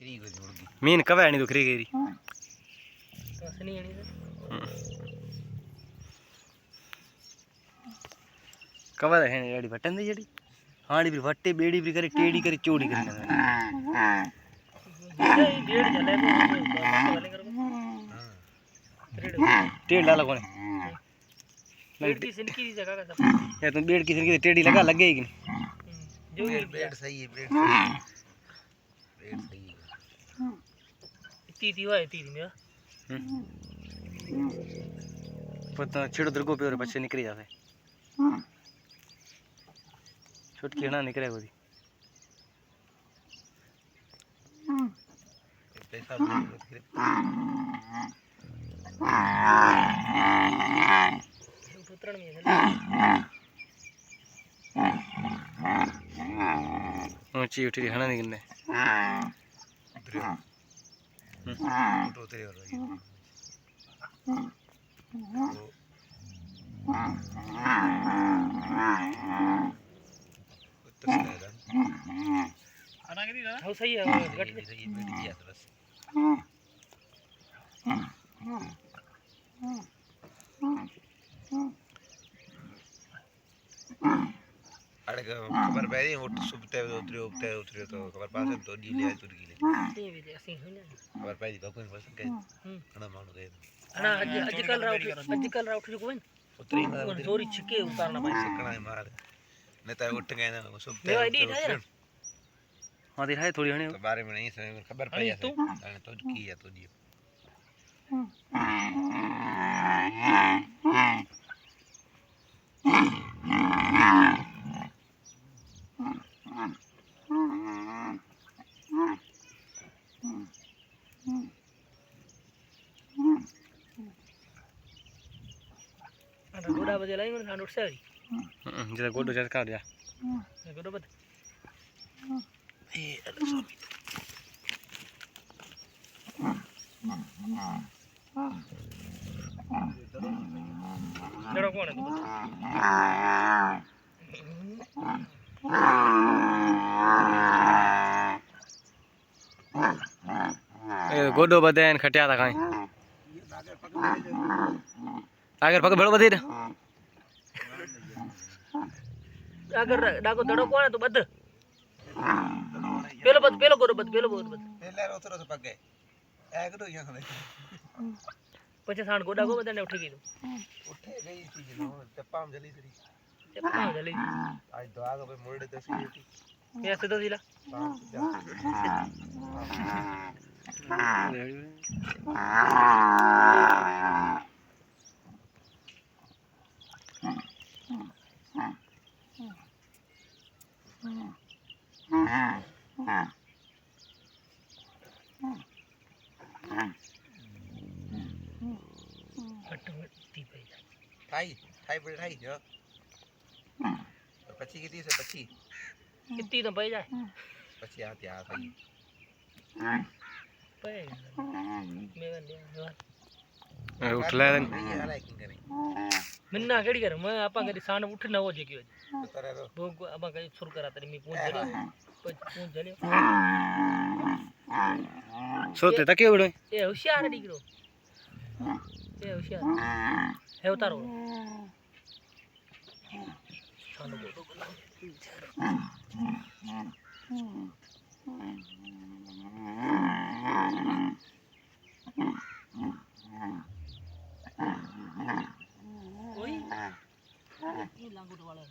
mean कब आनी तो खरी गेरी कब है जड़ी बटन दी जड़ी हाड़ी भी वट्टे बेड़ी भी करे टेड़ी करे चोड़ी करे टेढ़ डाला कौन बेड की सिनकी दी जगह का सब ये तुम बेड की सिनकी टेढ़ी लगा लगेगी नहीं जो बेड सही है बेड सही है इतनी हुआ है इतनी में पता छिड़ दरगो पे और बच्चे निकल जाते छुटकी ना निकले कोई पैसा उतरण में ऊंची उठी हना निकलने तो तेरे और रही आना के दी ना हो सही है गट रही बैठ गया बस अरे खबर पै रही उठ सुबते उतरे तो खबर पास तो डी ले तुर की ले ते भी ऐसे हो ना खबर पै दी भगवान बस के घणा मानु गए ना आजकल राउठ जो कोई उतरी ना चोरी छिके उतारना भाई सकना मार नहीं तो उठ गए ना सुबते हां दिखाए थोड़ी हने तो बारे में नहीं समय खबर पै जाए तो की है तो जी गोड़ा बजे लाई मन खान उठ से जरा गोडो जरा काट जा गोडो बद ए अरे स्वामी जरा कौन है तो गोडो बदे खटिया था कहीं अगर पकड़ भेड़ो बदे अगर डाको दड़ो कोण तो बद पेलो गोडो बद पेलो पहले रोतरो तो पगे ए गडो यहां पछे साण गोडा को बदने उठे गई तो उठे गई थी नो चप्पा में जली आज तो आगे पे मोड़े तो सीटी ऐसे तो दिला थाई पर थाई जो पची कितनी से पची कितनी तो पई जाए पची आती आ थाई पे मेवन दे उठला मिन्ना केड़ी कर मैं आपा कदी सान उठ न हो जे की वो आपा कदी सुर करा तरी मी पूछ जले सोते तके बड़ो ए होशियार डीगरो ए होशियार है उतारो सानो गोडो बना ओए ये लांगोट वाला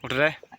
उठ रहा है